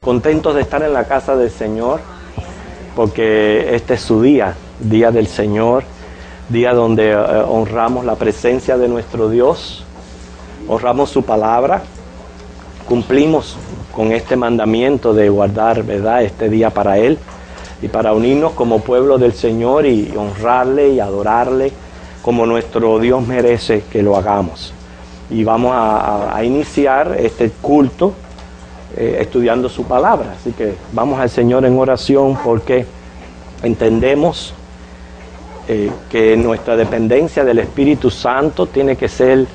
Contentos de estar en la casa del Señor, porque este es su día, día del Señor, día donde honramos la presencia de nuestro Dios, honramos su palabra, cumplimos con este mandamiento de guardar, ¿verdad?, este día para Él y para unirnos como pueblo del Señor y honrarle y adorarle como nuestro Dios merece que lo hagamos. Y vamos a iniciar este culto estudiando su palabra. Así que vamos al Señor en oración, porque entendemos que nuestra dependencia del Espíritu Santo tiene que ser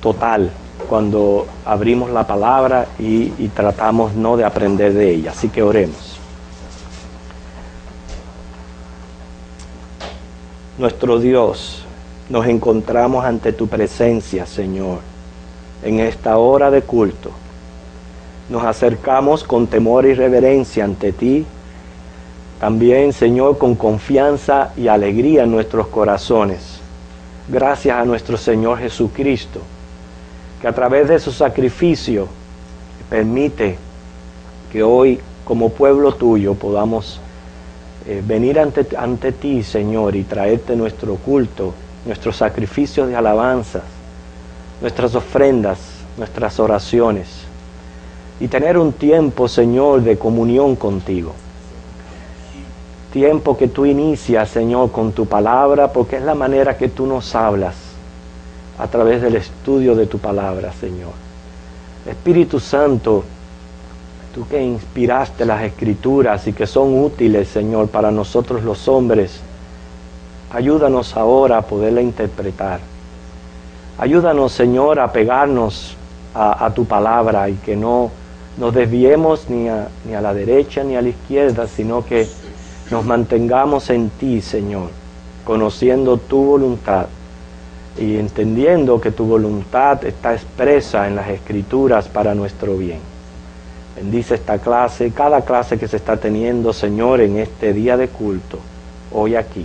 total cuando abrimos la palabra y tratamos no de aprender de ella. Así que oremos. Nuestro Dios, nos encontramos ante tu presencia, Señor, en esta hora de culto. Nos acercamos con temor y reverencia ante ti. También, Señor, con confianza y alegría en nuestros corazones. Gracias a nuestro Señor Jesucristo, que a través de su sacrificio permite que hoy, como pueblo tuyo, podamos venir ante ti, Señor, y traerte nuestro culto, nuestros sacrificios de alabanza, nuestras ofrendas, nuestras oraciones, y tener un tiempo, Señor, de comunión contigo. Tiempo que tú inicias, Señor, con tu palabra, porque es la manera que tú nos hablas, a través del estudio de tu palabra, Señor. Espíritu Santo, tú que inspiraste las Escrituras y que son útiles, Señor, para nosotros los hombres, ayúdanos ahora a poderla interpretar. Ayúdanos, Señor, a pegarnos a tu palabra y que no nos desviemos ni a la derecha ni a la izquierda, sino que nos mantengamos en ti, Señor, conociendo tu voluntad y entendiendo que tu voluntad está expresa en las Escrituras para nuestro bien. Bendice esta clase, cada clase que se está teniendo, Señor, en este día de culto, hoy aquí.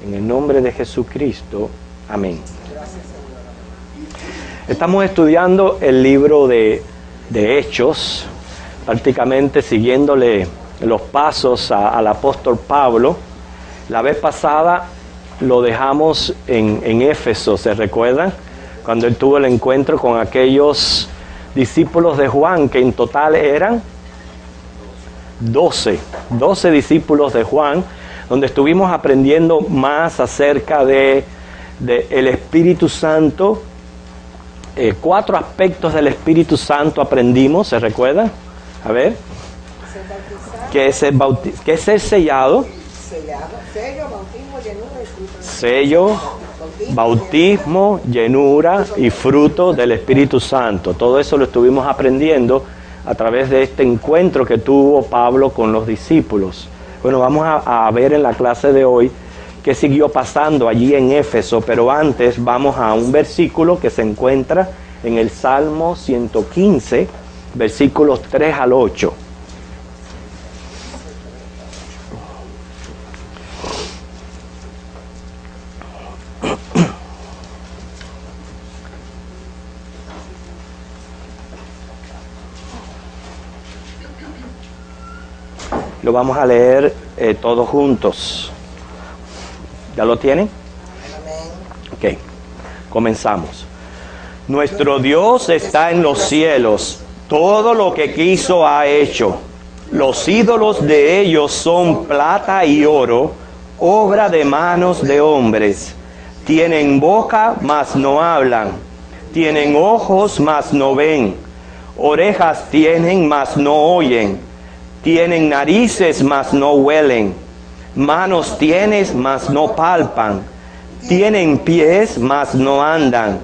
En el nombre de Jesucristo. Amén. Estamos estudiando el libro de Hechos, prácticamente siguiéndole los pasos al apóstol Pablo. La vez pasada lo dejamos en Éfeso, ¿se recuerdan? Cuando él tuvo el encuentro con aquellos discípulos de Juan, que en total eran 12 discípulos de Juan, donde estuvimos aprendiendo más acerca de el Espíritu Santo. 4 aspectos del Espíritu Santo aprendimos, ¿se recuerdan? A ver. ¿Qué es el sellado? Sello, bautismo, llenura y fruto del Espíritu Santo. Todo eso lo estuvimos aprendiendo a través de este encuentro que tuvo Pablo con los discípulos. Bueno, vamos a ver en la clase de hoy qué siguió pasando allí en Éfeso, pero antes vamos a un versículo que se encuentra en el Salmo 115, versículos 3 al 8. Lo vamos a leer todos juntos. ¿Ya lo tienen? Ok, comenzamos. Nuestro Dios está en los cielos, todo lo que quiso ha hecho. Los ídolos de ellos son plata y oro, obra de manos de hombres. Tienen boca, mas no hablan. Tienen ojos, mas no ven. Orejas tienen, mas no oyen. Tienen narices, mas no huelen. Manos tienes, mas no palpan. Tienen pies, mas no andan.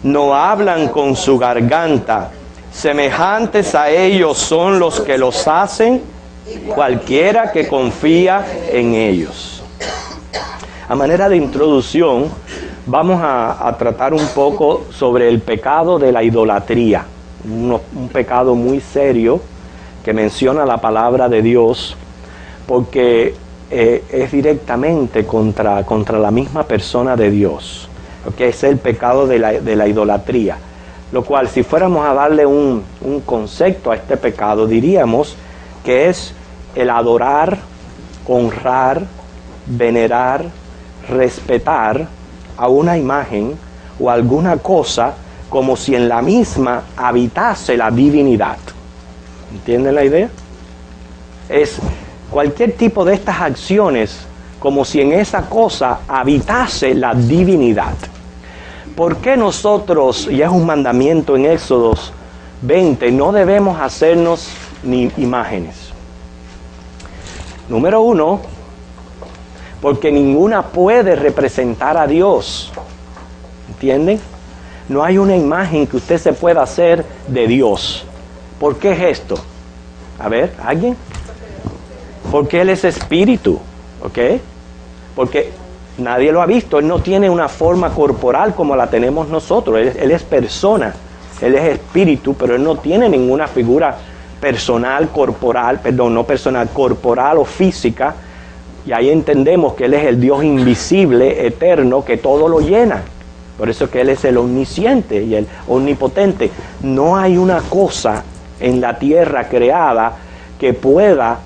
No hablan con su garganta. Semejantes a ellos son los que los hacen, cualquiera que confía en ellos. A manera de introducción, vamos a tratar un poco sobre el pecado de la idolatría. Un pecado muy serio que menciona la palabra de Dios, porque es directamente contra la misma persona de Dios, que es el pecado de la idolatría. Lo cual, si fuéramos a darle un concepto a este pecado, diríamos que es el adorar, honrar, venerar, respetar a una imagen o alguna cosa como si en la misma habitase la divinidad. ¿Entienden la idea? Es cualquier tipo de estas acciones como si en esa cosa habitase la divinidad. ¿Por qué nosotros, y es un mandamiento en Éxodos 20, no debemos hacernos ni imágenes? Número 1, porque ninguna puede representar a Dios. ¿Entienden? No hay una imagen que usted se pueda hacer de Dios. ¿Por qué es esto? A ver, ¿alguien? Porque Él es espíritu, ¿ok? Porque nadie lo ha visto. Él no tiene una forma corporal como la tenemos nosotros. Él es persona, Él es espíritu, pero Él no tiene ninguna figura personal, corporal, no personal, corporal o física. Y ahí entendemos que Él es el Dios invisible, eterno, que todo lo llena. Por eso que Él es el omnisciente y el omnipotente. No hay una cosa en la tierra creada que pueda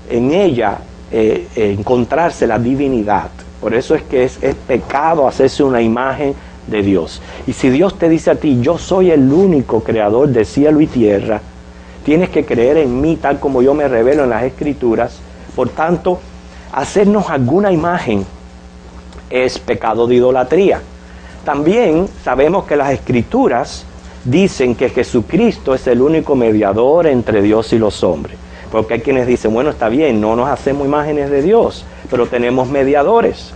en ella encontrarse la divinidad. Por eso es que es pecado hacerse una imagen de Dios. Y si Dios te dice a ti, yo soy el único creador de cielo y tierra, tienes que creer en mí tal como yo me revelo en las Escrituras. Por tanto, hacernos alguna imagen es pecado de idolatría. También sabemos que las Escrituras dicen que Jesucristo es el único mediador entre Dios y los hombres. Porque hay quienes dicen, bueno, está bien, no nos hacemos imágenes de Dios, pero tenemos mediadores.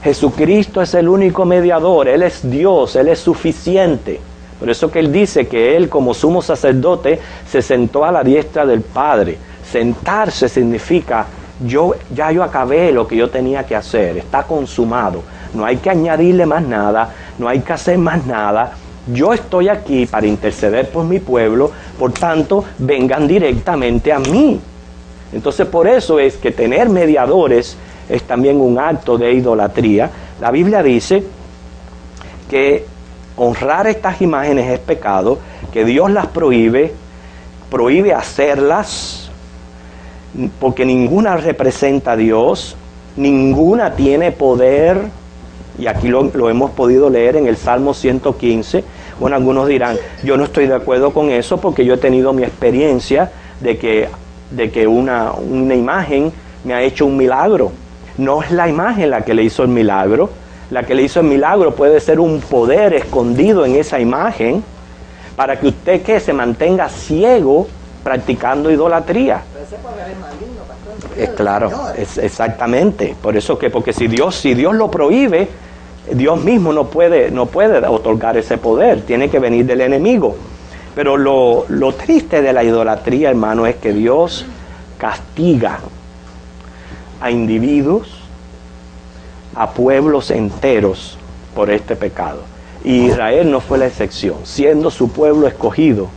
Jesucristo es el único mediador, Él es Dios, Él es suficiente. Por eso que Él dice que Él, como sumo sacerdote, se sentó a la diestra del Padre. Sentarse significa, yo acabé lo que yo tenía que hacer, está consumado. No hay que añadirle más nada, no hay que hacer más nada. Yo estoy aquí para interceder por mi pueblo, por tanto, vengan directamente a mí. Entonces, por eso es que tener mediadores es también un acto de idolatría. La Biblia dice que honrar estas imágenes es pecado, que Dios las prohíbe hacerlas, porque ninguna representa a Dios, ninguna tiene poder. Y aquí lo hemos podido leer en el Salmo 115. Bueno, algunos dirán, yo no estoy de acuerdo con eso porque yo he tenido mi experiencia de que una imagen me ha hecho un milagro. No es la imagen la que le hizo el milagro. La que le hizo el milagro puede ser un poder escondido en esa imagen para que usted se mantenga ciego practicando idolatría. Pero ese poder es maligno, pastor. Claro, exactamente. Por eso porque si Dios lo prohíbe, Dios mismo no puede otorgar ese poder. Tiene que venir del enemigo. Pero lo triste de la idolatría, hermano, es que Dios castiga a individuos, a pueblos enteros por este pecado. Y Israel no fue la excepción. Siendo su pueblo escogido,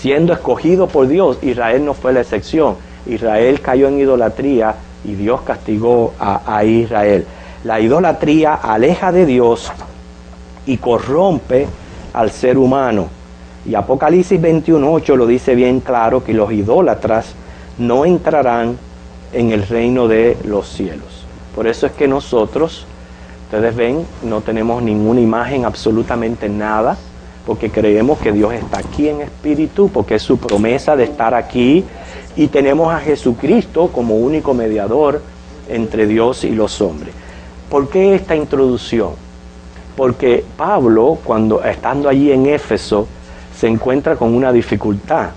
siendo escogido por Dios, Israel no fue la excepción. Israel cayó en idolatría y Dios castigó a Israel. La idolatría aleja de Dios y corrompe al ser humano. Y Apocalipsis 21:8 lo dice bien claro, que los idólatras no entrarán en el reino de los cielos. Por eso es que nosotros, ustedes ven, no tenemos ninguna imagen, absolutamente nada, porque creemos que Dios está aquí en espíritu, porque es su promesa de estar aquí, y tenemos a Jesucristo como único mediador entre Dios y los hombres. ¿Por qué esta introducción? Porque Pablo, estando allí en Éfeso, se encuentra con una dificultad.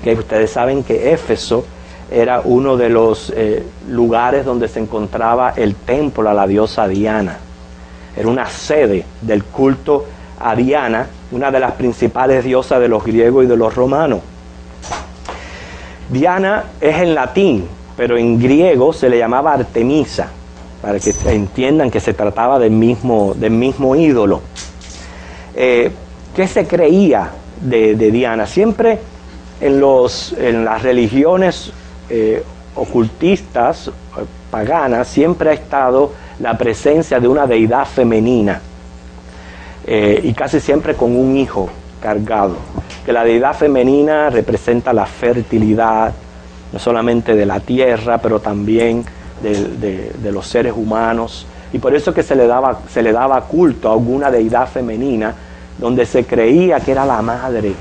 Que ustedes saben que Éfeso era uno de los lugares donde se encontraba el templo a la diosa Diana. Era una sede del culto a Diana, una de las principales diosas de los griegos y de los romanos. Diana es en latín, pero en griego se le llamaba Artemisa, para que entiendan que se trataba del mismo ídolo. ¿Qué se creía de Diana? Siempre en las religiones ocultistas, paganas, siempre ha estado la presencia de una deidad femenina, y casi siempre con un hijo cargado. Que la deidad femenina representa la fertilidad, no solamente de la tierra, pero también de los seres humanos. Y por eso que se le daba culto a alguna deidad femenina, donde se creía que era la madre,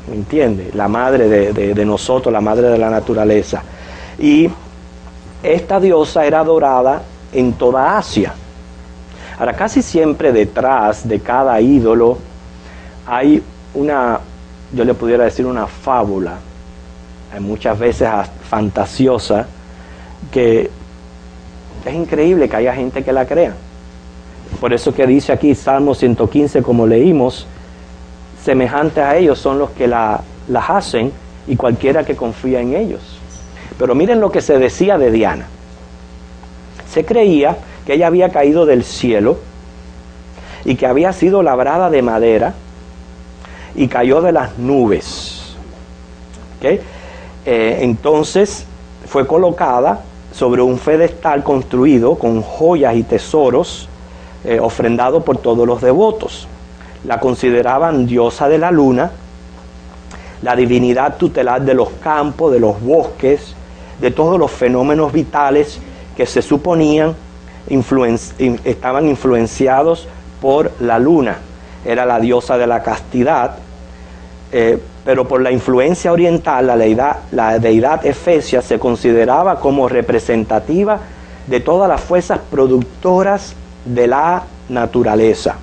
¿me entiende? La madre de nosotros, la madre de la naturaleza. Y esta diosa era adorada en toda Asia. Ahora, casi siempre detrás de cada ídolo hay una, yo le pudiera decir una fábula, muchas veces fantasiosa, que es increíble que haya gente que la crea. Por eso que dice aquí Salmo 115, como leímos, semejantes a ellos son los que las hacen y cualquiera que confía en ellos. Pero miren lo que se decía de Diana. Se creía que ella había caído del cielo y que había sido labrada de madera y cayó de las nubes. ¿Okay? Entonces fue colocada sobre un pedestal construido con joyas y tesoros ofrendado por todos los devotos. La consideraban diosa de la luna, la divinidad tutelar de los campos, de los bosques, de todos los fenómenos vitales que se suponían estaban influenciados por la luna. Era la diosa de la castidad, pero por la influencia oriental, la deidad efesia se consideraba como representativa de todas las fuerzas productoras de la naturaleza.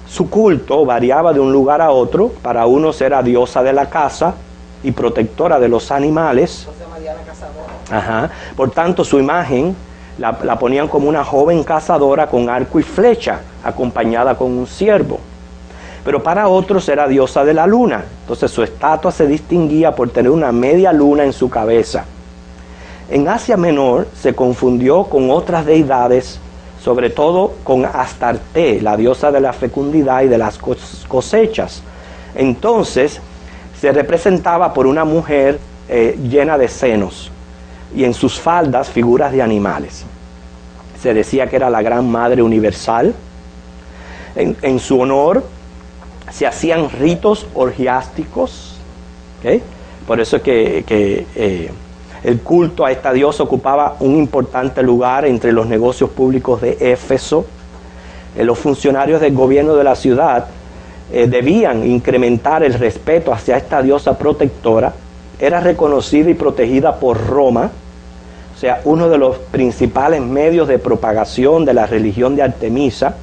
Su culto variaba de un lugar a otro. Para unos era diosa de la caza y protectora de los animales. Ajá. Por tanto, su imagen la ponían como una joven cazadora con arco y flecha, acompañada con un ciervo. Pero para otros era diosa de la luna. Entonces su estatua se distinguía por tener una media luna en su cabeza. En Asia Menor se confundió con otras deidades, sobre todo con Astarte, la diosa de la fecundidad y de las cosechas. Entonces se representaba por una mujer llena de senos y en sus faldas figuras de animales. Se decía que era la gran madre universal. En su honor se hacían ritos orgiásticos, ¿okay? Por eso que el culto a esta diosa ocupaba un importante lugar entre los negocios públicos de Éfeso. Los funcionarios del gobierno de la ciudad debían incrementar el respeto hacia esta diosa protectora. Era reconocida y protegida por Roma, o sea, uno de los principales medios de propagación de la religión de Artemisa.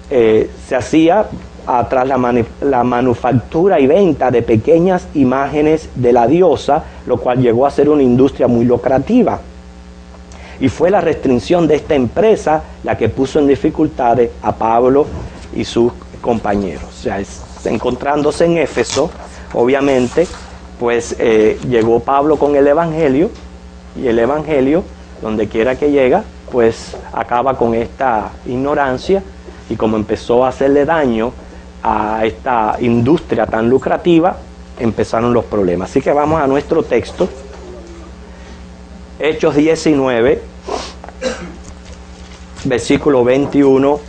Se hacía tras la manufactura y venta de pequeñas imágenes de la diosa, lo cual llegó a ser una industria muy lucrativa. Y fue la restricción de esta empresa la que puso en dificultades a Pablo y sus compañeros. O sea, encontrándose en Éfeso, obviamente, pues llegó Pablo con el Evangelio, y el Evangelio, donde quiera que llega, pues acaba con esta ignorancia, y como empezó a hacerle daño a esta industria tan lucrativa, empezaron los problemas. Así que vamos a nuestro texto, Hechos 19, versículo 21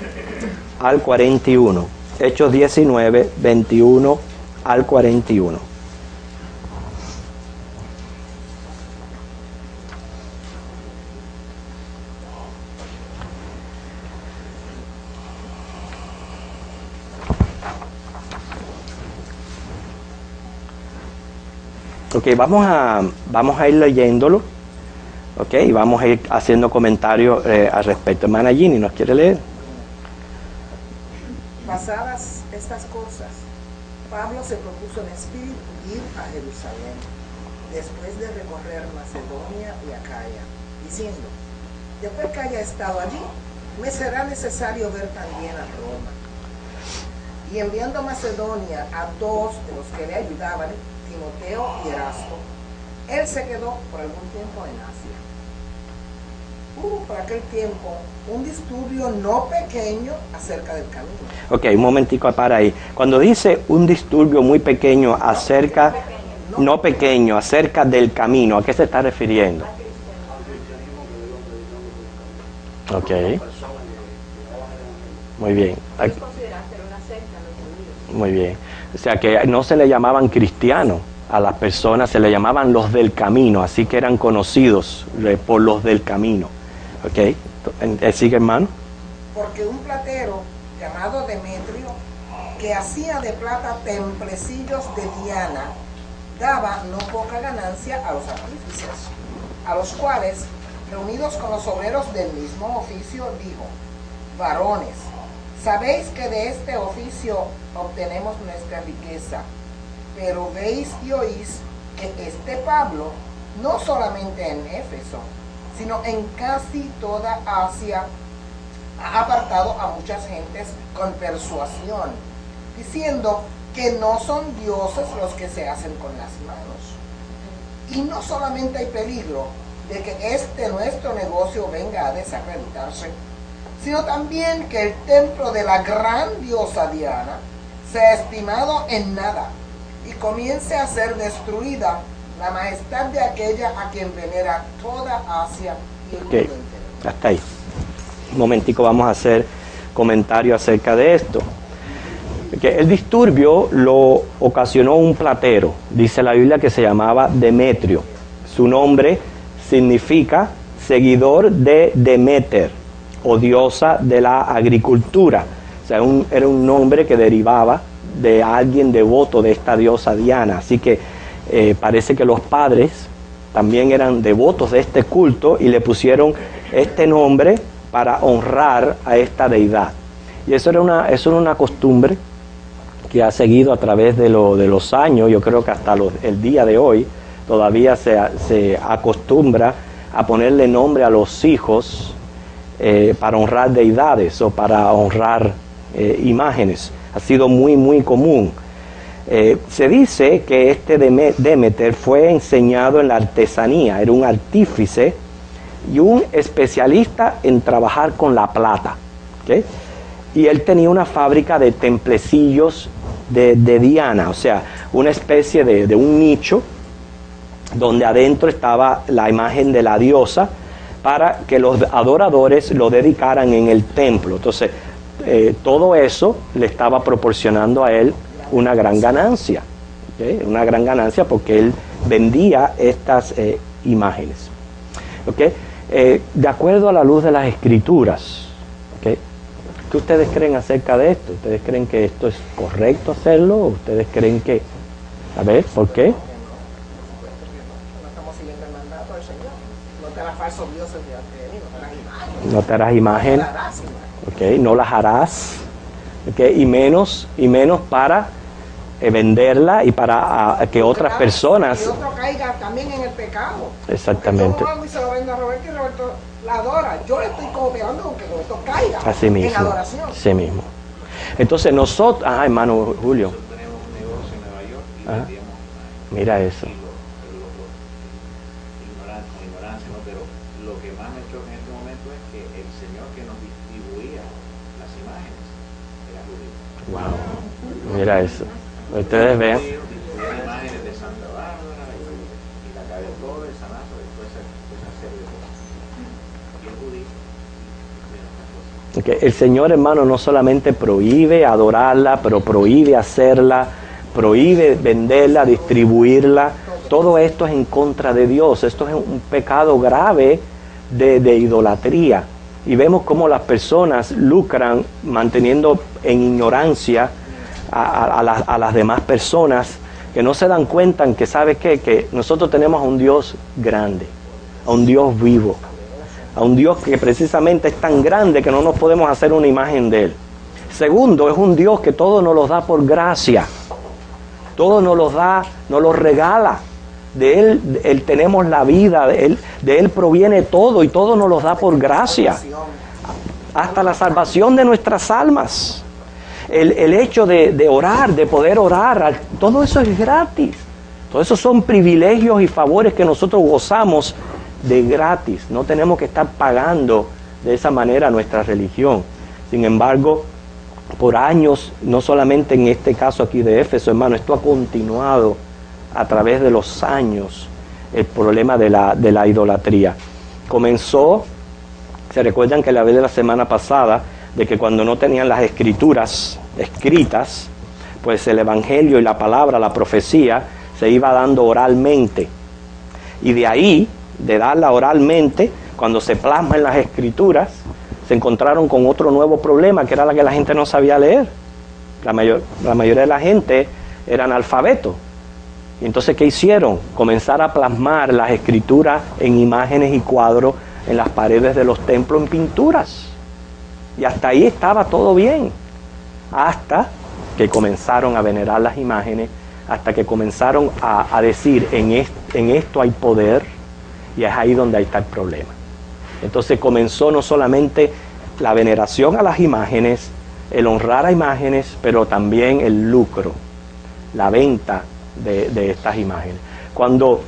al 41. Hechos 19, 21 al 41. Ok, vamos a ir leyéndolo, ok, y vamos a ir haciendo comentarios al respecto. Hermana Ginny, ¿nos quiere leer? Pasadas estas cosas, Pablo se propuso en espíritu ir a Jerusalén, después de recorrer Macedonia y Acaya, diciendo: después que haya estado allí, me será necesario ver también a Roma. Y enviando a Macedonia a dos de los que le ayudaban, Timoteo y Erasto, él se quedó por algún tiempo en Asia. Hubo por aquel tiempo un disturbio no pequeño acerca del camino. Ok, un momentico para ahí. Cuando dice un disturbio muy pequeño acerca, no pequeño, acerca del camino, ¿a qué se está refiriendo? Ok. Muy bien. Muy bien. O sea que no se le llamaban cristianos, a las personas, se le llamaban los del camino, así que eran conocidos por los del camino. ¿Ok? ¿Sigue, hermano? Porque un platero llamado Demetrio, que hacía de plata templecillos de Diana, daba no poca ganancia a los artífices, a los cuales, reunidos con los obreros del mismo oficio, dijo: varones, sabéis que de este oficio obtenemos nuestra riqueza, pero veis y oís que este Pablo, no solamente en Éfeso, sino en casi toda Asia, ha apartado a muchas gentes con persuasión, diciendo que no son dioses los que se hacen con las manos. Y no solamente hay peligro de que este nuestro negocio venga a desacreditarse, sino también que el templo de la gran diosa Diana sea estimado en nada y comience a ser destruida la majestad de aquella a quien venera toda Asia y el mundo entero. Hasta ahí. Un momentico, vamos a hacer comentario acerca de esto. Que el disturbio lo ocasionó un platero, dice la Biblia, que se llamaba Demetrio. Su nombre significa seguidor de Demeter, o diosa de la agricultura. O sea, era un nombre que derivaba de alguien devoto de esta diosa Diana. Así que parece que los padres también eran devotos de este culto y le pusieron este nombre para honrar a esta deidad. Y eso era una costumbre que ha seguido a través de los años. Yo creo que hasta el día de hoy todavía se acostumbra a ponerle nombre a los hijos para honrar deidades o para honrar imágenes. Ha sido muy, muy común. Se dice que este Demeter fue enseñado en la artesanía, era un artífice y un especialista en trabajar con la plata. ¿Okay? Y él tenía una fábrica de templecillos de Diana, o sea, una especie de un nicho donde adentro estaba la imagen de la diosa para que los adoradores lo dedicaran en el templo. Entonces, todo eso le estaba proporcionando a él una gran ganancia, ¿okay? Una gran ganancia porque él vendía estas imágenes. ¿Okay? De acuerdo a la luz de las Escrituras, ¿okay? ¿Qué ustedes creen acerca de esto? ¿Ustedes creen que esto es correcto hacerlo? ¿O ustedes creen que... A ver, ¿por qué? No estamos siguiendo el mandato del Señor. No te harás falsos dioses delante de mí, no te harás imagen. No te harás imagen. No te harás imagen. Okay, no las harás. Okay, y menos para venderla y para que otras personas... Y otro caiga también en el pecado. Exactamente. Yo y se lo vendo a Roberto y Roberto la adora. Yo le estoy cooperando con que Roberto caiga así mismo, en adoración. Así mismo. Entonces nosotros... hermano Julio. Nosotros tenemos un negocio en Nueva York y vendíamos imágenes. Mira eso. Con ignorancia, ¿no? Pero lo que más me choca en este momento es que el señor que nos distribuía las imágenes era judío. Wow. Mira eso. Ustedes vean. Distribuía imágenes de Santa Bárbara y la calle Torres, San Lázaro, y toda esa serie de cosas. Y el judío tiene otras cosas. Okay. El Señor, hermano, no solamente prohíbe adorarla, pero prohíbe hacerla, prohíbe venderla, distribuirla. Todo esto es en contra de Dios. Esto es un pecado grave de idolatría. Y vemos cómo las personas lucran manteniendo en ignorancia a las demás personas, que no se dan cuenta en que, ¿sabe qué? Que nosotros tenemos a un Dios grande, a un Dios vivo, a un Dios que precisamente es tan grande que no nos podemos hacer una imagen de Él. Segundo, es un Dios que todo nos lo da por gracia. Todo nos los da, nos los regala. De Él tenemos la vida, de Él proviene todo y todo nos los da por gracia. Hasta la salvación de nuestras almas. El hecho de orar, de poder orar, todo eso es gratis. Todo eso son privilegios y favores que nosotros gozamos de gratis. No tenemos que estar pagando de esa manera nuestra religión. Sin embargo, por años, no solamente en este caso aquí de Éfeso, hermano, esto ha continuado a través de los años, el problema de la idolatría. Comenzó, se recuerdan que la vez de la semana pasada, de que cuando no tenían las escrituras escritas, pues el evangelio y la palabra, la profecía, se iba dando oralmente. Y de ahí, de darla oralmente, cuando se plasma en las escrituras, se encontraron con otro nuevo problema, que era la que la gente no sabía leer. La mayoría de la gente era analfabeto. Y entonces, ¿qué hicieron? Comenzar a plasmar las escrituras en imágenes y cuadros en las paredes de los templos, en pinturas. Y hasta ahí estaba todo bien. Hasta que comenzaron a venerar las imágenes, hasta que comenzaron a decir, en esto hay poder, y es ahí donde está el problema. Entonces comenzó no solamente la veneración a las imágenes, el honrar a imágenes, pero también el lucro, la venta de estas imágenes. Cuando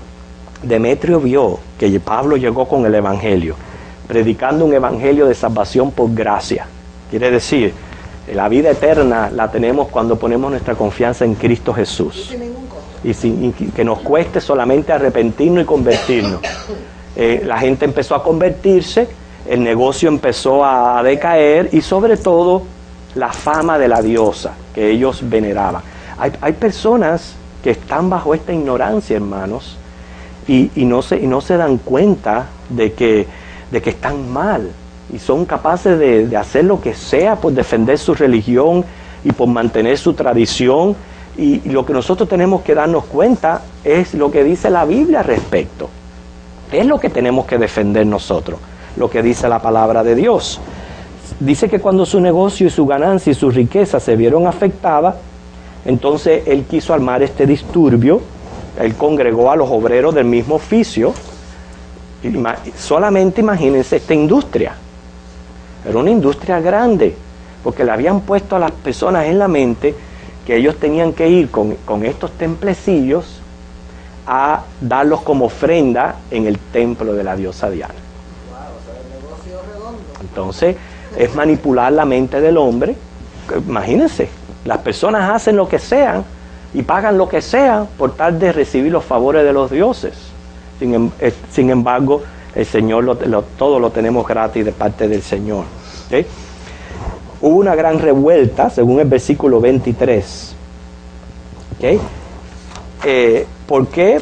Demetrio vio que Pablo llegó con el evangelio, predicando un evangelio de salvación por gracia, quiere decir, la vida eterna la tenemos cuando ponemos nuestra confianza en Cristo Jesús. Y sin que nos cueste solamente arrepentirnos y convertirnos. La gente empezó a convertirse, el negocio empezó a decaer y sobre todo la fama de la diosa que ellos veneraban. Hay personas que están bajo esta ignorancia, hermanos, y no se dan cuenta de que están mal y son capaces de hacer lo que sea por defender su religión y por mantener su tradición. Y lo que nosotros tenemos que darnos cuenta es lo que dice la Biblia al respecto. Es lo que tenemos que defender nosotros, lo que dice la palabra de Dios. Dice que cuando su negocio y su ganancia y su riqueza se vieron afectadas, entonces él quiso armar este disturbio. Él congregó a los obreros del mismo oficio. Solamente imagínense esta industria. Era una industria grande, porque le habían puesto a las personas en la mente que ellos tenían que ir con estos templecillos a darlos como ofrenda en el templo de la diosa Diana. Entonces, es manipular la mente del hombre. Imagínense, las personas hacen lo que sean y pagan lo que sea por tal de recibir los favores de los dioses. Sin embargo, el Señor todo lo tenemos gratis de parte del Señor. ¿Okay? Hubo una gran revuelta, según el versículo 23. ¿Okay? ¿Por qué?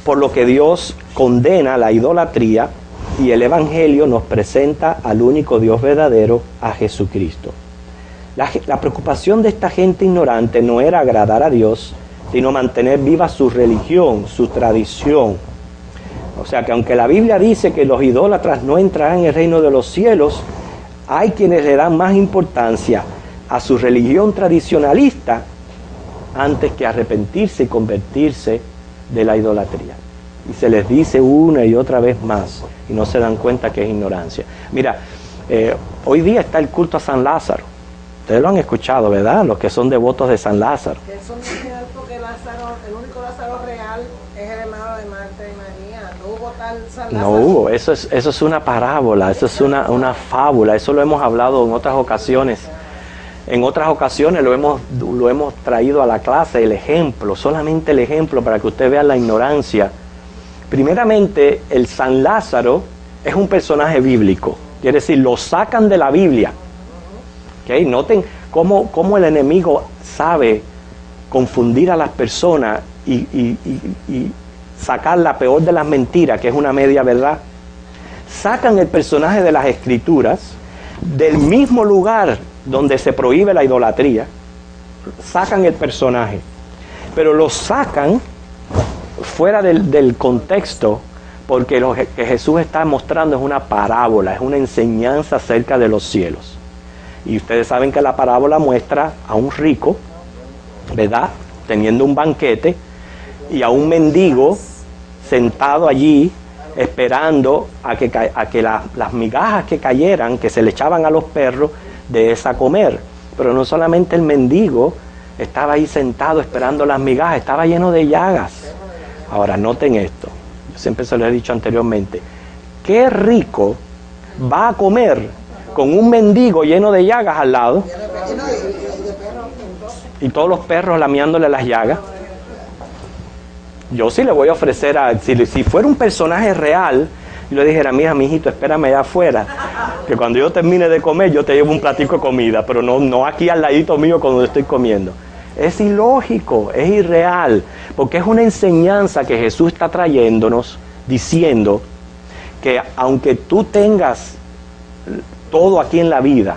Por lo que Dios condena la idolatría y el Evangelio nos presenta al único Dios verdadero, a Jesucristo. La preocupación de esta gente ignorante no era agradar a Dios, sino mantener viva su religión, su tradición. O sea que aunque la Biblia dice que los idólatras no entrarán en el reino de los cielos, hay quienes le dan más importancia a su religión tradicionalista antes que arrepentirse y convertirse de la idolatría. Y se les dice una y otra vez más, y no se dan cuenta que es ignorancia. Mira, hoy día está el culto a San Lázaro. Ustedes lo han escuchado, ¿verdad? Los que son devotos de San Lázaro. Eso no es cierto, que Lázaro, el único Lázaro real es el hermano de Marta y María. No hubo tal San Lázaro. No hubo, eso es una parábola, eso es una fábula, eso lo hemos hablado en otras ocasiones. En otras ocasiones lo hemos traído a la clase, el ejemplo, solamente el ejemplo para que usted vea la ignorancia. Primeramente, el San Lázaro es un personaje bíblico, quiere decir, lo sacan de la Biblia. ¿Okay? Noten cómo el enemigo sabe confundir a las personas y sacar la peor de las mentiras, que es una media verdad. Sacan el personaje de las Escrituras del mismo lugar donde se prohíbe la idolatría, sacan el personaje, pero lo sacan fuera del contexto, porque lo que Jesús está mostrando es una parábola, es una enseñanza acerca de los cielos. Y ustedes saben que la parábola muestra a un rico, ¿verdad?, teniendo un banquete, y a un mendigo sentado allí esperando a que las migajas que cayeran, que se le echaban a los perros, de esa comer. Pero no solamente el mendigo estaba ahí sentado esperando las migajas, estaba lleno de llagas. Ahora noten esto, yo siempre se lo he dicho anteriormente, ¿qué rico va a comer con un mendigo lleno de llagas al lado y todos los perros lamiándole las llagas? Yo sí le voy a ofrecer, si fuera un personaje real, y le dijera, mija, mijito, espérame allá afuera, que cuando yo termine de comer, yo te llevo un platico de comida, pero no aquí al ladito mío cuando estoy comiendo. Es ilógico, es irreal, porque es una enseñanza que Jesús está trayéndonos, diciendo que aunque tú tengas todo aquí en la vida,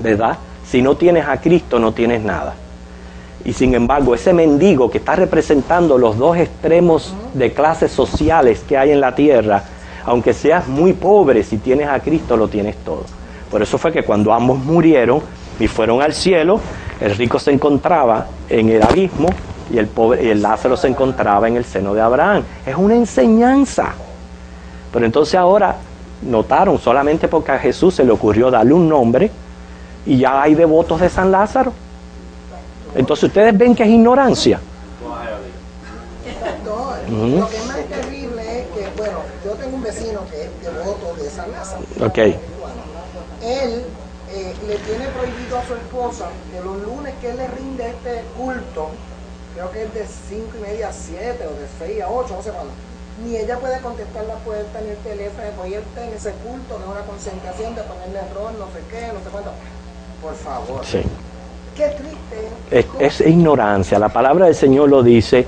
¿verdad? Si no tienes a Cristo, no tienes nada. Y sin embargo, ese mendigo que está representando los dos extremos de clases sociales que hay en la tierra, aunque seas muy pobre, si tienes a Cristo, lo tienes todo. Por eso fue que cuando ambos murieron y fueron al cielo, el rico se encontraba en el abismo y el Lázaro se encontraba en el seno de Abraham. Es una enseñanza. Pero entonces ahora notaron, solamente porque a Jesús se le ocurrió darle un nombre, y ya hay devotos de San Lázaro. Entonces ustedes ven que es ignorancia. Lo que es más terrible es que, bueno, yo tengo un vecino que es devoto de San Lázaro. Ok. Él le tiene prohibido a su esposa que los lunes que él le rinde este culto, creo que es de 5:30 a 7 o de 6 a 8, no sé cuándo, ni ella puede contestar la puerta ni el teléfono, porque él está en ese culto, no es una concentración de ponerle error, no sé qué, no sé cuánto. Por favor. Sí. Qué triste. Es ignorancia. La palabra del Señor lo dice,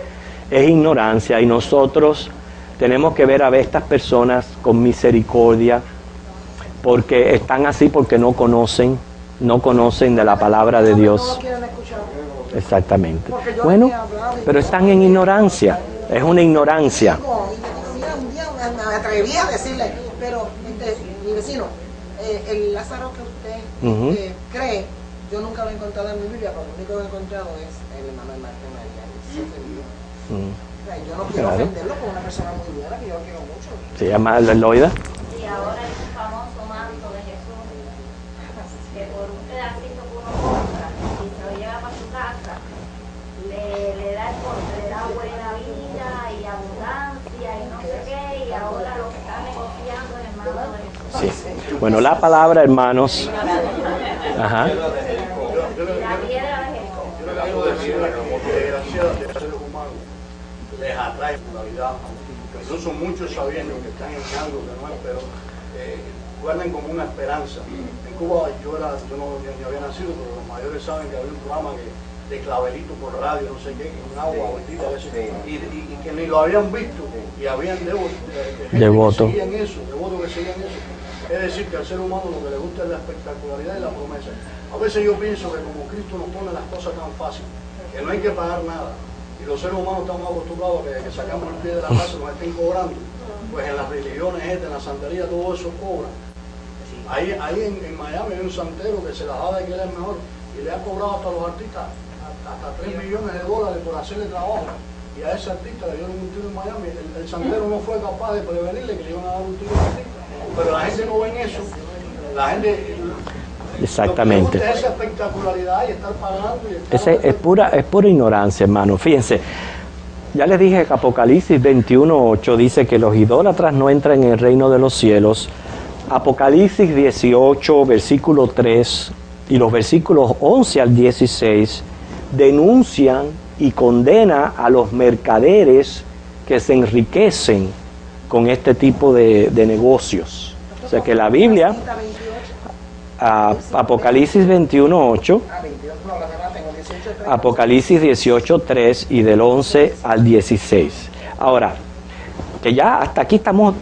es ignorancia, y nosotros tenemos que ver a estas personas con misericordia, porque están así porque no conocen de la palabra de Dios. No lo quieren escuchar. Exactamente. Bueno, pero están en ignorancia. Es una ignorancia. Mira, un día me atreví a decirle, pero mi vecino, el Lázaro que usted cree, yo nunca lo he encontrado en mi Biblia, porque lo único que he encontrado es el hermano de Marta y María. Yo no quiero ofenderlo con una persona muy buena, que yo lo quiero mucho. ¿Se llama Loida? Y ahora es un famoso manto de Jesús, que por un pedacito que uno compra y se lo lleva para su casa, le da buena vida y abundancia y no sé qué, y ahora lo que está negociando es el manto de Jesús. Sí. Bueno, la palabra, hermanos. Ajá. La piedra de Jesús. Yo le acabo de decir la desgracia de los seres humanos les atrae popularidad. Incluso muchos sabiendo que están en algo que no es, pero guardan como una esperanza. En Cuba yo no había nacido, pero los mayores saben que había un programa de clavelito por radio, no sé qué, con agua bendita, y que ni lo habían visto, y habían devotos que seguían eso, Es decir, que al ser humano lo que le gusta es la espectacularidad y la promesa. A veces yo pienso que como Cristo nos pone las cosas tan fáciles, que no hay que pagar nada, y los seres humanos estamos acostumbrados a que sacamos el pie de la casa nos estén cobrando, pues en las religiones en la santería, todo eso cobra. Ahí en Miami hay un santero que se la da de que él es mejor, y le ha cobrado hasta los artistas hasta $3 millones por hacerle trabajo. Y a ese artista le dieron un tiro en Miami. El santero no fue capaz de prevenirle que le iban a dar un tiro al artista. Pero la gente no ve eso. La gente... Exactamente. Lo que esa espectacularidad y estar pagando y estar Es pura ignorancia, hermano. Fíjense, ya les dije que Apocalipsis 21:8 dice que los idólatras no entran en el reino de los cielos. Apocalipsis 18, versículo 3 y los versículos 11 al 16 denuncian y condenan a los mercaderes que se enriquecen con este tipo de negocios. O sea que la Biblia, Apocalipsis 21:8, Apocalipsis 18:3 y del 11 al 16. Ahora, que ya hasta aquí estamos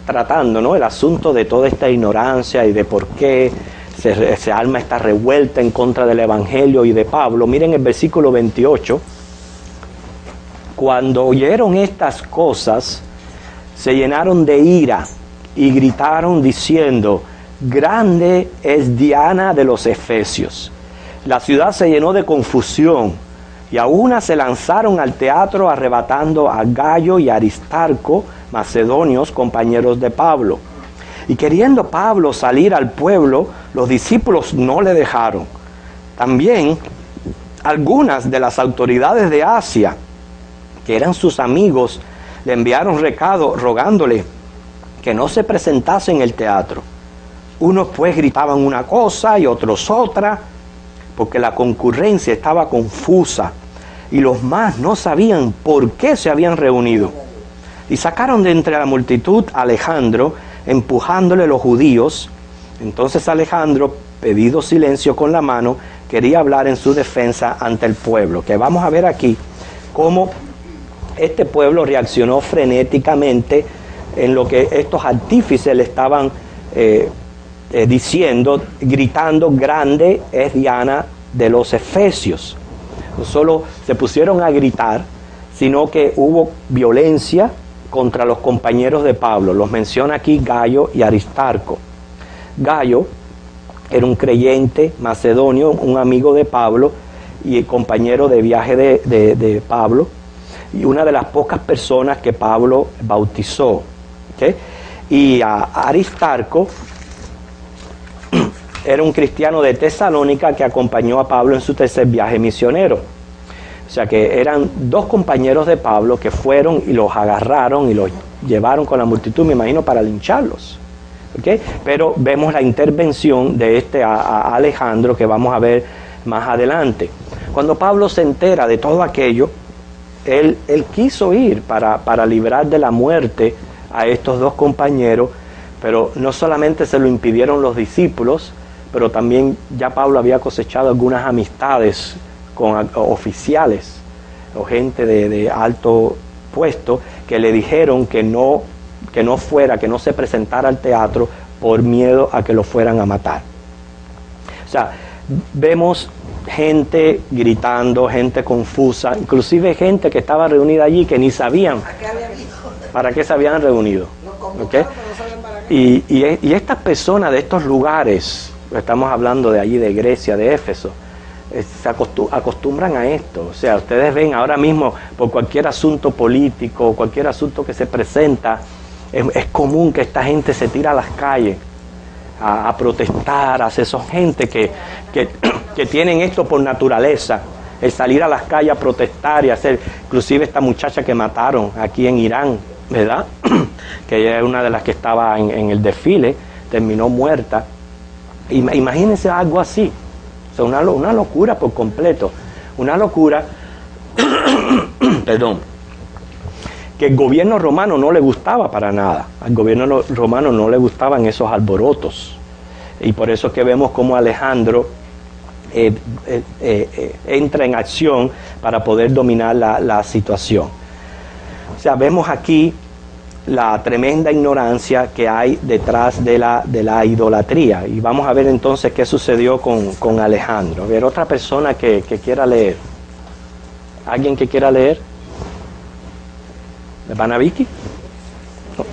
tratando, ¿no?, el asunto de toda esta ignorancia y de por qué se arma esta revuelta en contra del Evangelio y de Pablo. Miren el versículo 28. Cuando oyeron estas cosas, se llenaron de ira y gritaron diciendo: grande es Diana de los Efesios. La ciudad se llenó de confusión y a una se lanzaron al teatro arrebatando a Gayo y Aristarco, macedonios, compañeros de Pablo. Y queriendo Pablo salir al pueblo, los discípulos no le dejaron. También algunas de las autoridades de Asia, que eran sus amigos, le enviaron recado rogándole que no se presentase en el teatro. Unos pues gritaban una cosa y otros otra, porque la concurrencia estaba confusa y los más no sabían por qué se habían reunido. Y sacaron de entre la multitud a Alejandro, empujándole los judíos. Entonces Alejandro, pedido silencio con la mano, quería hablar en su defensa ante el pueblo, que vamos a ver aquí cómo este pueblo reaccionó frenéticamente en lo que estos artífices le estaban diciendo, gritando: grande es Diana de los Efesios. No solo se pusieron a gritar, sino que hubo violencia contra los compañeros de Pablo. Los menciona aquí Gayo y Aristarco. Gayo era un creyente macedonio, un amigo de Pablo y compañero de viaje de Pablo, y una de las pocas personas que Pablo bautizó. ¿Okay? Y a Aristarco era un cristiano de Tesalónica que acompañó a Pablo en su tercer viaje misionero. O sea que eran dos compañeros de Pablo que fueron y los agarraron y los llevaron con la multitud, me imagino, para lincharlos. ¿Okay? Pero vemos la intervención de a Alejandro, que vamos a ver más adelante. Cuando Pablo se entera de todo aquello, él quiso ir para librar de la muerte a estos dos compañeros, pero no solamente se lo impidieron los discípulos, pero también ya Pablo había cosechado algunas amistades con oficiales o gente de alto puesto que le dijeron que no se presentara al teatro por miedo a que lo fueran a matar. O sea, vemos gente gritando, gente confusa, inclusive gente que estaba reunida allí que ni sabían para qué se habían reunido. ¿Okay? Y estas personas de estos lugares, estamos hablando de allí, de Grecia, de Éfeso, se acostumbran a esto. O sea, ustedes ven ahora mismo por cualquier asunto político, cualquier asunto que se presenta, es común que esta gente se tira a las calles a protestar. Son gente que tienen esto por naturaleza, el salir a las calles a protestar y hacer. Inclusive esta muchacha que mataron aquí en Irán, ¿verdad? Que ella es una de las que estaba en el desfile, terminó muerta. Imagínense algo así. O sea, una locura por completo. Una locura, perdón, que el gobierno romano no le gustaba para nada. Al gobierno romano no le gustaban esos alborotos. Y por eso es que vemos cómo Alejandro entra en acción para poder dominar la situación. O sea, vemos aquí la tremenda ignorancia que hay detrás de la idolatría. Y vamos a ver entonces qué sucedió con Alejandro. A ver, otra persona que quiera leer. ¿Alguien que quiera leer? ¿Van a Vicky? No.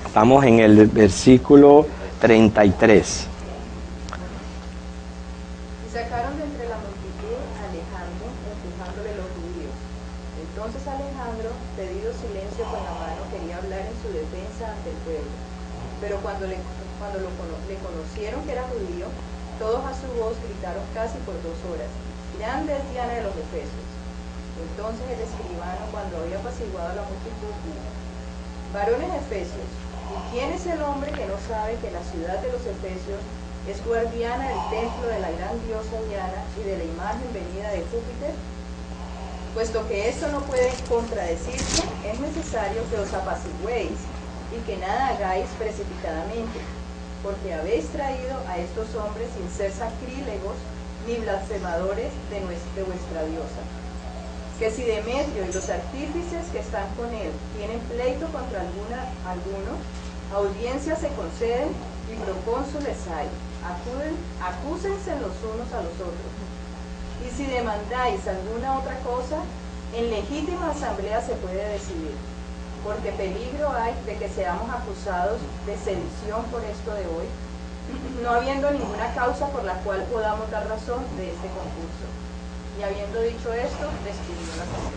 Estamos en el versículo 33. Y sacaron de entre la multitud a Alejandro, empujándole los judíos. Entonces Alejandro, pedido silencio con la mano, quería hablar en su defensa ante el pueblo. Pero cuando le conocieron que era judío, todos a su voz gritaron casi por 2 horas: grande es Diana de los Efesios. Entonces el escribano, cuando había apaciguado a la multitud, dijo: varones efesios, ¿y quién es el hombre que no sabe que la ciudad de los Efesios es guardiana del templo de la gran diosa Diana y de la imagen venida de Júpiter? Puesto que esto no puede contradecirse, es necesario que os apaciguéis y que nada hagáis precipitadamente, porque habéis traído a estos hombres sin ser sacrílegos ni blasfemadores de vuestra diosa. Que si Demetrio y los artífices que están con él tienen pleito contra alguno, audiencias se conceden y procónsules hay. Acúsense los unos a los otros. Y si demandáis alguna otra cosa, en legítima asamblea se puede decidir, porque peligro hay de que seamos acusados de sedición por esto de hoy, no habiendo ninguna causa por la cual podamos dar razón de este concurso. Y habiendo dicho esto, despidió la sesión.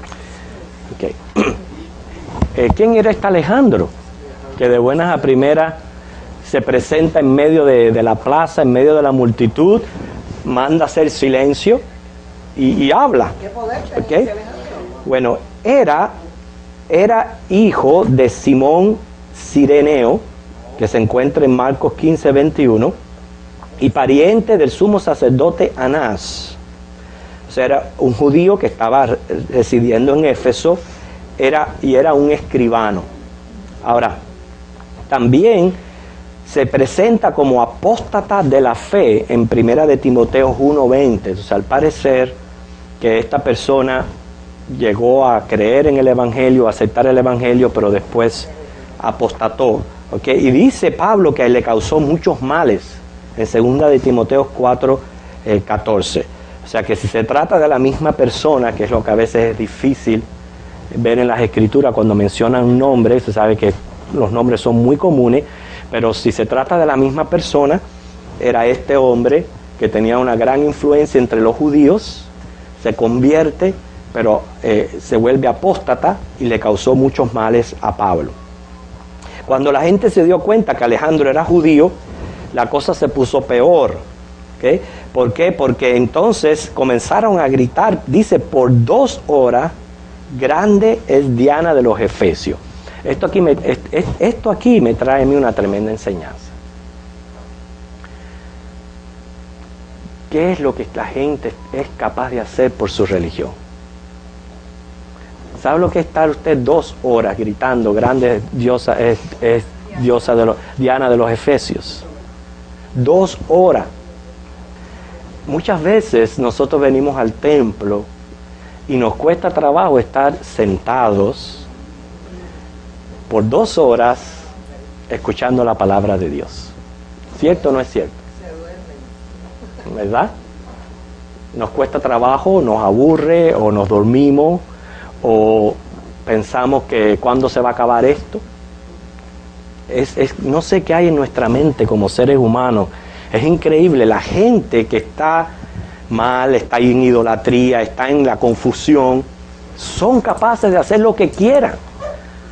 Okay. ¿Quién era este Alejandro? Que de buenas a primeras se presenta en medio de la plaza, en medio de la multitud, manda hacer silencio y habla. ¿Qué poder ¿Okay? tenía Alejandro? Bueno, era hijo de Simón Cireneo, que se encuentra en Marcos 15, 21, y pariente del sumo sacerdote Anás. O sea, era un judío que estaba residiendo en Éfeso, era un escribano. Ahora, también se presenta como apóstata de la fe en 1 de Timoteo 1:20. Entonces, al parecer que esta persona llegó a creer en el Evangelio, a aceptar el Evangelio, pero después apostató. ¿Okay? Y dice Pablo que le causó muchos males en 2 de Timoteo 4:14. O sea que si se trata de la misma persona, que es lo que a veces es difícil ver en las Escrituras cuando mencionan un nombre, se sabe que los nombres son muy comunes, pero si se trata de la misma persona, era este hombre que tenía una gran influencia entre los judíos, se convierte, pero se vuelve apóstata y le causó muchos males a Pablo. Cuando la gente se dio cuenta que Alejandro era judío, la cosa se puso peor. ¿Okay? ¿Por qué? Porque entonces comenzaron a gritar, dice, por 2 horas, grande es Diana de los Efesios. Esto aquí me trae a mí una tremenda enseñanza. ¿Qué es lo que la gente es capaz de hacer por su religión? ¿Sabe lo que es estar usted 2 horas gritando, grande diosa es diosa de Diana de los Efesios? 2 horas. Muchas veces nosotros venimos al templo y nos cuesta trabajo estar sentados por 2 horas escuchando la palabra de Dios. ¿Cierto o no es cierto? ¿Verdad? Nos cuesta trabajo, nos aburre o nos dormimos o pensamos que ¿cuándo se va a acabar esto? No sé qué hay en nuestra mente como seres humanos. Es increíble, la gente que está mal, está en idolatría, está en la confusión, son capaces de hacer lo que quieran,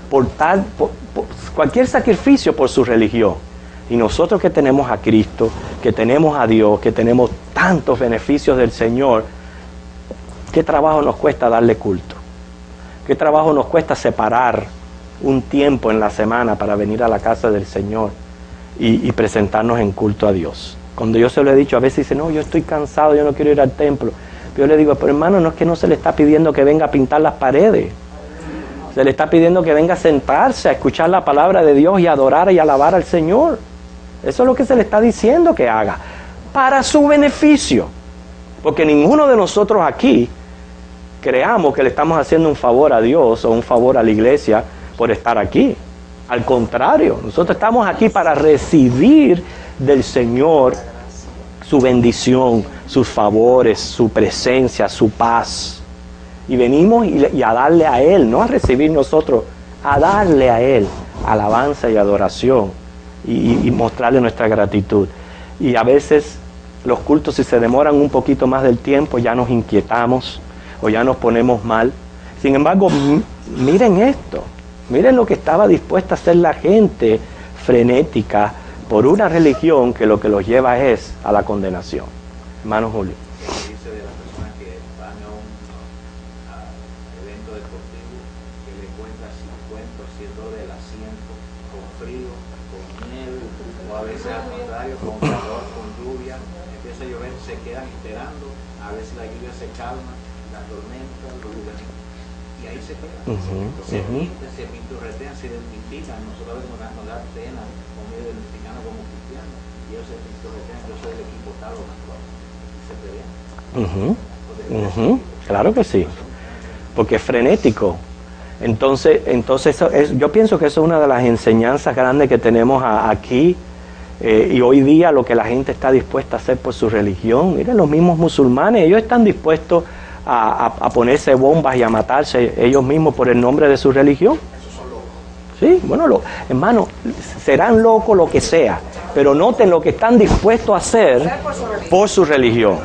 por cualquier sacrificio por su religión. Y nosotros que tenemos a Cristo, que tenemos a Dios, que tenemos tantos beneficios del Señor, ¿qué trabajo nos cuesta darle culto? ¿Qué trabajo nos cuesta separar un tiempo en la semana para venir a la casa del Señor y presentarnos en culto a Dios? Cuando yo se lo he dicho, a veces dice, no, yo estoy cansado, yo no quiero ir al templo. Yo le digo, pero hermano, no es que no se le está pidiendo que venga a pintar las paredes. Se le está pidiendo que venga a sentarse, a escuchar la palabra de Dios y adorar y alabar al Señor. Eso es lo que se le está diciendo que haga, para su beneficio. Porque ninguno de nosotros aquí creamos que le estamos haciendo un favor a Dios o un favor a la iglesia por estar aquí. Al contrario, nosotros estamos aquí para recibir del Señor su bendición, sus favores, su presencia, su paz. Y venimos y a darle a Él, no a recibir nosotros, a darle a Él alabanza y adoración y mostrarle nuestra gratitud. Y a veces los cultos, si se demoran un poquito más del tiempo, ya nos inquietamos o ya nos ponemos mal. Sin embargo, miren esto, miren lo que estaba dispuesta a hacer la gente frenética por una religión que lo que los lleva es a la condenación. Hermano Julio. Dice de las personas que van a un evento deportivo que le cuesta 50 o 100 dólares el asiento, con frío, con nieve, o a veces al contrario, con calor, con lluvia, empieza a llover, se quedan esperando, a veces la lluvia se calma, la tormenta, y ahí se quedan. Se pinturretean, se identifican, nosotros nos da pena conmigo identificando como cristiano, y ellos se pinturretean, yo soy del equipo tal o cual, y se pelean. Claro que sí, porque es frenético. Entonces yo pienso que eso es una de las enseñanzas grandes que tenemos aquí, y hoy día lo que la gente está dispuesta a hacer por su religión. Miren, los mismos musulmanes, ellos están dispuestos a ponerse bombas y a matarse ellos mismos por el nombre de su religión. Sí, bueno, hermano, serán locos lo que sea, pero noten lo que están dispuestos a hacer por su religión.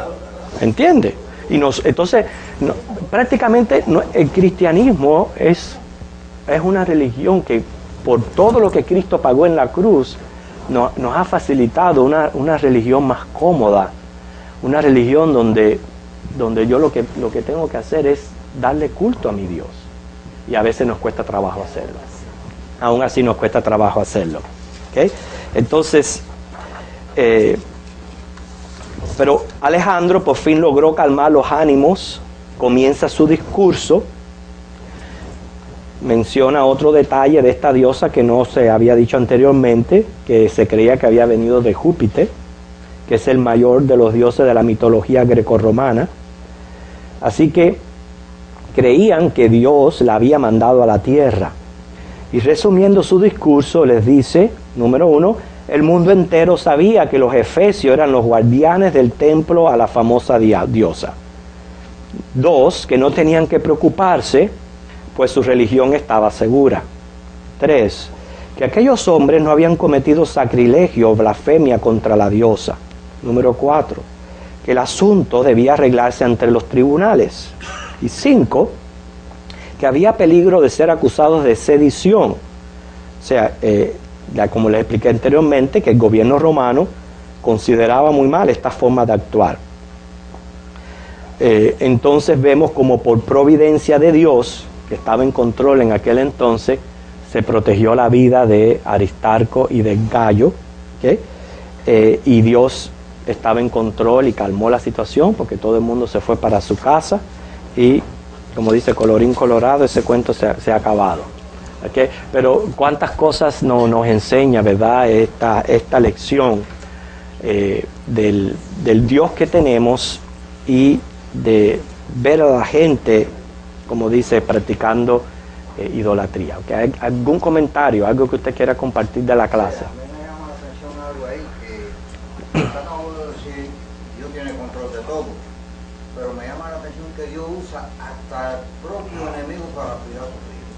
¿Entiende? Y prácticamente el cristianismo es una religión que por todo lo que Cristo pagó en la cruz nos ha facilitado una religión más cómoda, una religión donde yo lo que tengo que hacer es darle culto a mi Dios, y a veces nos cuesta trabajo hacerlo. Aún así nos cuesta trabajo hacerlo. ¿Okay? Entonces, pero Alejandro por fin logró calmar los ánimos, comienza su discurso. menciona otro detalle de esta diosa que no se había dicho anteriormente, que se creía que había venido de Júpiter, que es el mayor de los dioses de la mitología grecorromana. Así que creían que Dios la había mandado a la tierra. Y resumiendo su discurso, les dice, número 1, el mundo entero sabía que los efesios eran los guardianes del templo a la famosa diosa. 2, que no tenían que preocuparse, pues su religión estaba segura. 3, que aquellos hombres no habían cometido sacrilegio o blasfemia contra la diosa. Número 4, que el asunto debía arreglarse ante los tribunales. Y 5, que había peligro de ser acusados de sedición. O sea, ya como les expliqué anteriormente, que el gobierno romano consideraba muy mal esta forma de actuar. Entonces vemos como por providencia de Dios, que estaba en control en aquel entonces, se protegió la vida de Aristarco y de Gallo, ¿okay? Y Dios estaba en control y calmó la situación porque todo el mundo se fue para su casa y, como dice colorín colorado, ese cuento se ha acabado. ¿Okay? Pero cuántas cosas nos enseña, ¿verdad?, esta lección del Dios que tenemos y de ver a la gente, como dice, practicando idolatría. ¿Okay? ¿Hay algún comentario, algo que usted quiera compartir de la clase? A mí me llama la atención algo ahí que acabo de decir, Dios tiene control de todo, pero me llama la atención que Dios usa hasta el propio enemigo para cuidar a sus hijos.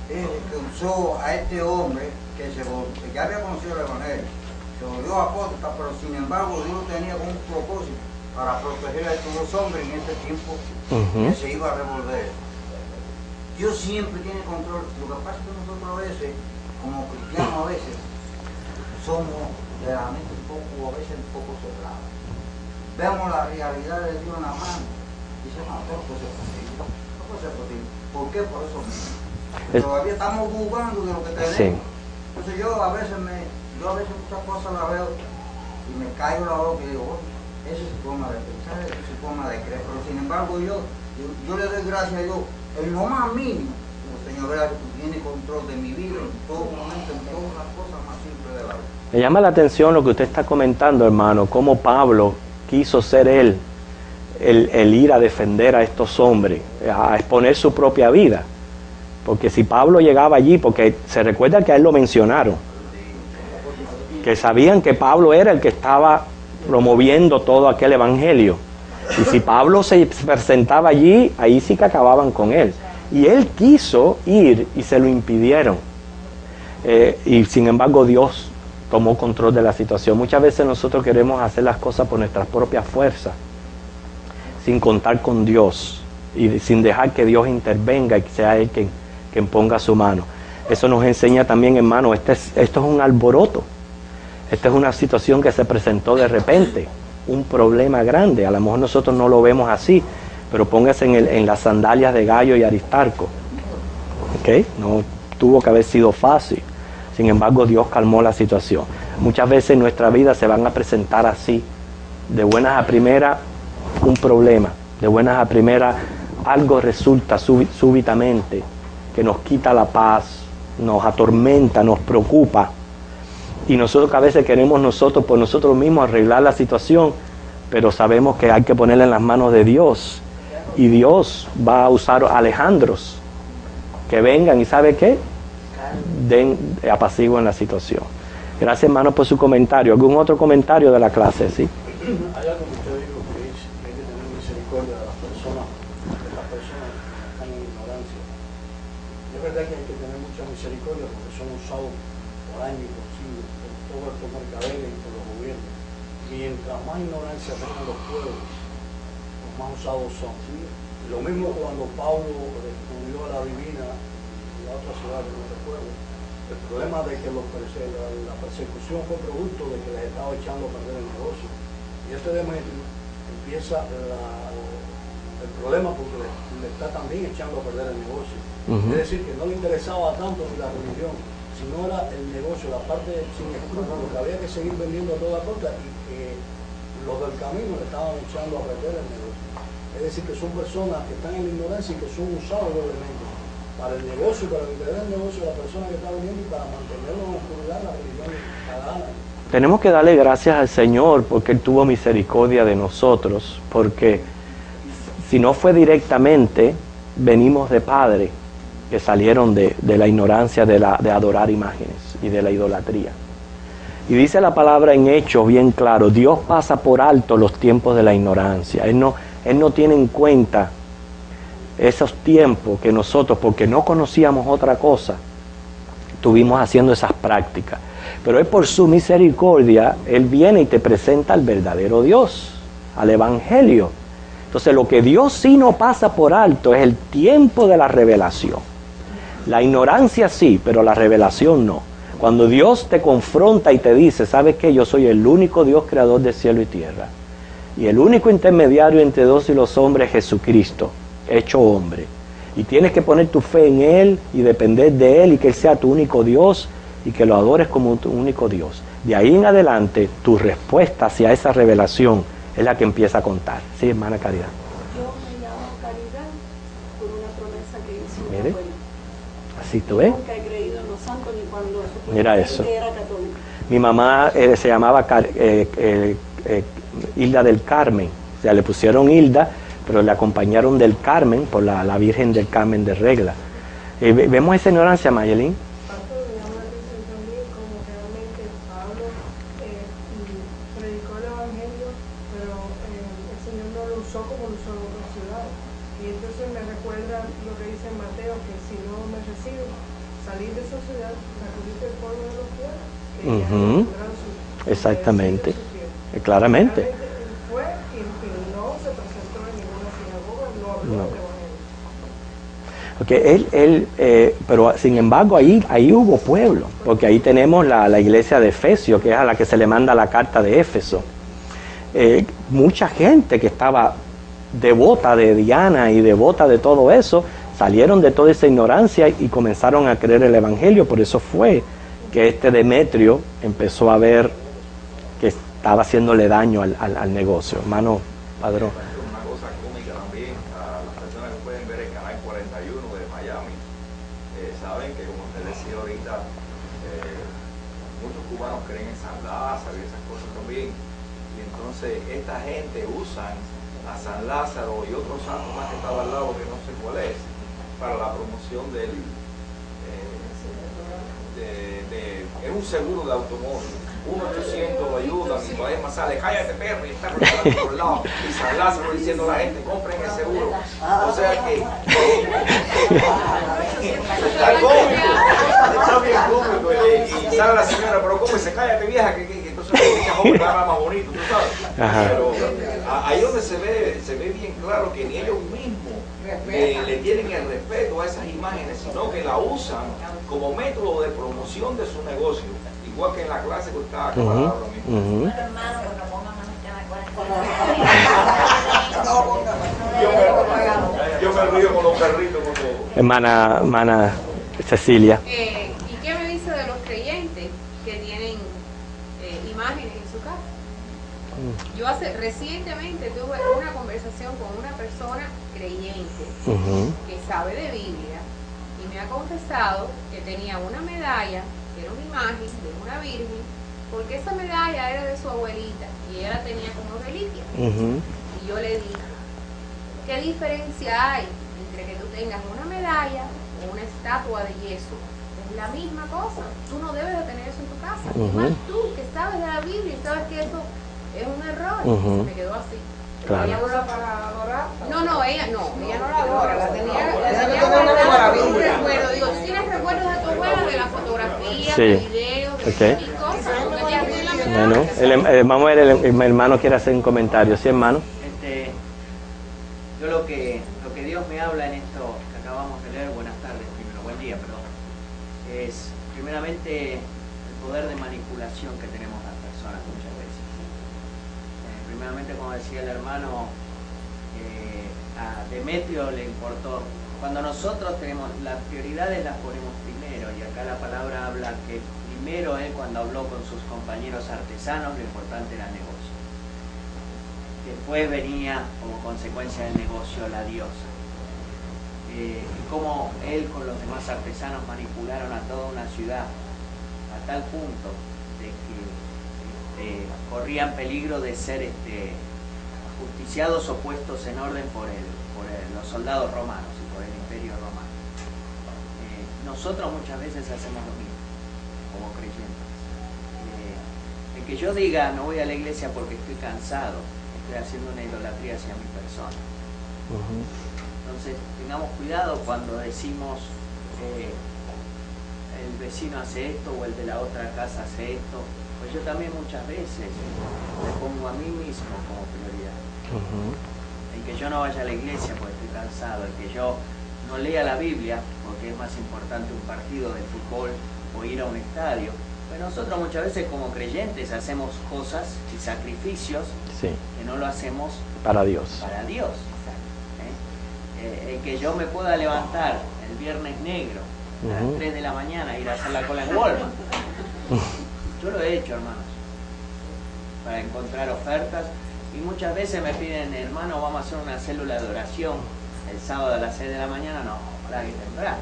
Es el que usó a este hombre que ya había conocido el Evangelio, se volvió apóstata, pero sin embargo Dios tenía un propósito para proteger a estos dos hombres en este tiempo que se iba a revolver. Dios siempre tiene control. Lo que pasa es que nosotros a veces, como cristianos a veces, somos de la mente un poco cerrada. Vemos la realidad de Dios en la mano y decimos, no, no puede ser posible. No puede ser posible. ¿Por qué? Por eso mismo. Todavía estamos jugando de lo que tenemos. Sí. Entonces yo a veces muchas cosas las veo y me caigo la boca y digo, esa es su forma de pensar, esa es su forma de creer. Pero sin embargo yo le doy gracias a Dios en lo más mínimo. El Señor tiene control de mi vida en todo momento, en todas las cosas más simples de la vida. Me llama la atención lo que usted está comentando, hermano, cómo Pablo quiso ser él el ir a defender a estos hombres, a exponer su propia vida. Porque si Pablo llegaba allí, porque se recuerda que a él lo mencionaron, que sabían que Pablo era el que estaba promoviendo todo aquel evangelio. Y si Pablo se presentaba allí, ahí sí que acababan con él. Y él quiso ir y se lo impidieron. Y sin embargo Dios tomó control de la situación. Muchas veces nosotros queremos hacer las cosas por nuestras propias fuerzas, sin contar con Dios y sin dejar que Dios intervenga y que sea Él quien ponga su mano. Eso nos enseña también, hermano, esto es un alboroto. Esta es una situación que se presentó de repente, un problema grande. A lo mejor nosotros no lo vemos así, pero póngase en las sandalias de Gallo y Aristarco. ¿Okay? No tuvo que haber sido fácil. Sin embargo, Dios calmó la situación. Muchas veces en nuestra vida se van a presentar así, de buenas a primeras, un problema. De buenas a primeras, algo resulta súbitamente que nos quita la paz, nos atormenta, nos preocupa. Y nosotros que a veces queremos por nosotros mismos arreglar la situación, pero sabemos que hay que ponerla en las manos de Dios. Y Dios va a usar alejandros que vengan y ¿sabe qué? Apacigüen la situación. Gracias, hermano, por su comentario. ¿Algún otro comentario de la clase? ¿Sí? Hay algo que usted dijo que es que hay que tener misericordia de las personas que están en ignorancia. Es verdad que hay que tener mucha misericordia porque son usados por años y por siglos por todos estos mercaderes y por los gobiernos. Mientras más ignorancia tengan los pueblos, los más usados son. Lo mismo cuando Pablo descubrió a la Divina en la otra ciudad de nuestro pueblo. El problema de que la persecución fue producto de que les estaba echando a perder el negocio. Y este Demetrio empieza el problema porque le está también echando a perder el negocio. Es decir, que no le interesaba tanto ni la religión, sino era el negocio, la parte sin escrúpulos, que había que seguir vendiendo a toda costa y que los del camino le estaban echando a perder el negocio. Es decir, que son personas que están en la ignorancia y que son usados doblemente. para el negocio, para el interés del negocio de la persona que está vendiendo y para mantenerlo en oscuridad en la religión pagana. Tenemos que darle gracias al Señor porque Él tuvo misericordia de nosotros, porque si no fue directamente, venimos de padres que salieron de la ignorancia de adorar imágenes y de la idolatría. Y dice la palabra en Hechos bien claro, Dios pasa por alto los tiempos de la ignorancia. Él no tiene en cuenta esos tiempos que nosotros, porque no conocíamos otra cosa, estuvimos haciendo esas prácticas. Pero es por su misericordia, Él viene y te presenta al verdadero Dios, al Evangelio. Entonces lo que Dios sí no pasa por alto es el tiempo de la revelación. La ignorancia sí, pero la revelación no. Cuando Dios te confronta y te dice, ¿sabes qué? Yo soy el único Dios creador de cielo y tierra. Y el único intermediario entre Dios y los hombres es Jesucristo, hecho hombre. Y tienes que poner tu fe en Él y depender de Él y que Él sea tu único Dios y que lo adores como tu único Dios. De ahí en adelante, tu respuesta hacia esa revelación es la que empieza a contar. Sí, hermana Caridad. Yo me llamo Caridad por una promesa que hizo mi Mire. abuela. Así tú ves. Nunca he creído en los santos ni cuando Mira eso. era católica. Mi mamá se llamaba Hilda del Carmen. O sea, le pusieron Hilda, pero le acompañaron del Carmen por la Virgen del Carmen de Regla. ¿Vemos esa ignorancia, Mayelín? Parte de la atención también como realmente Pablo predicó el Evangelio, pero el Señor no lo usó como lo usó en otras ciudades. Y entonces me recuerda lo que dice en Mateo, que si no me reciben, salir de esa ciudad, sacudirte el polvo de los pies, que ya tendrán su Exactamente. su tierra. Claramente. Realmente él fue y no se presentó en ninguna sinagoga, no habló del Evangelio. Porque pero sin embargo ahí hubo pueblo, porque ahí tenemos la iglesia de Efesio, que es a la que se le manda la carta de Éfeso. Mucha gente que estaba devota de Diana y devota de todo eso, salieron de toda esa ignorancia y comenzaron a creer el Evangelio. Por eso fue que Demetrio empezó a ver que estaba haciéndole daño al negocio. Hermano Padrón. Una cosa cómica también, a las personas que pueden ver el canal 41 de Miami, saben que, como te decía ahorita, muchos cubanos creen en San Lázaro y esas cosas también. Y entonces esta gente usan a San Lázaro y otros santos más que estaba al lado, que no sé cuál es, para la promoción del... es un seguro de automóvil. 1-800 lo ayudan y todavía más sale, cállate perro, y está por todos lados. Y San Lázaro diciendo a la gente, compren el seguro. O sea que está cómico, está bien cómico. Y sale la señora, pero ¿cómo dice? Cállate vieja, que entonces ese joven va más bonito, tú sabes. Ajá. Pero ahí donde se ve bien claro que ni ellos mismos le tienen el respeto a esas imágenes, sino que la usan como método de promoción de su negocio. Igual que en la clase que estaba acabada ahora mismo. Bueno, hermano, que no pongan a Yo me río con los perritos como todo. Hermana Cecilia. ¿Y qué me dice de los creyentes que tienen imágenes en su casa? Yo recientemente tuve una conversación con una persona creyente que sabe de Biblia y me ha confesado que tenía una medalla, que era una imagen de una virgen, porque esa medalla era de su abuelita y ella la tenía como reliquia. Y yo le dije, ¿qué diferencia hay entre que tú tengas una medalla o una estatua de yeso? Es la misma cosa. Tú no debes de tener eso en tu casa. Y más tú que sabes de la Biblia y sabes que eso es un error. Se me quedó así. Claro. ¿Ella habla para adorar? No, ella no la adora, la tenía guardada como un recuerdo. Digo, ¿tú tienes recuerdos de tu abuela, de la fotografía, Sí. de videos, de y cosas? Porque ella tiene la medalla. Bueno, vamos a ver, el hermano quiere hacer un comentario, ¿sí, hermano? Yo lo que Dios me habla en esto que acabamos de leer, buenas tardes primero, buen día, perdón, es primeramente el poder de manipulación que tenemos las personas muchas veces. Primeramente, como decía el hermano, a Demetrio le importó, cuando nosotros tenemos las prioridades las ponemos primero, y acá la palabra habla que primero él cuando habló con sus compañeros artesanos lo importante era el negocio. Después venía como consecuencia del negocio la diosa. y cómo él con los demás artesanos manipularon a toda una ciudad a tal punto de que corrían peligro de ser ajusticiados o puestos en orden por los soldados romanos y por el imperio romano. Nosotros muchas veces hacemos lo mismo como creyentes. El que yo diga no voy a la iglesia porque estoy cansado, estoy haciendo una idolatría hacia mi persona. Entonces tengamos cuidado cuando decimos el vecino hace esto o el de la otra casa hace esto, pues yo también muchas veces me pongo a mí mismo como prioridad. El que yo no vaya a la iglesia porque estoy cansado, el que yo no lea la Biblia porque es más importante un partido de fútbol o ir a un estadio. Pues nosotros muchas veces como creyentes hacemos cosas y sacrificios que no lo hacemos para Dios. Para Dios. El que yo me pueda levantar el viernes negro a las 3 de la mañana e ir a hacer la cola en Walmart. Yo lo he hecho, hermanos, para encontrar ofertas. Y muchas veces me piden, hermano, vamos a hacer una célula de oración el sábado a las 6 de la mañana. No, para que temprano.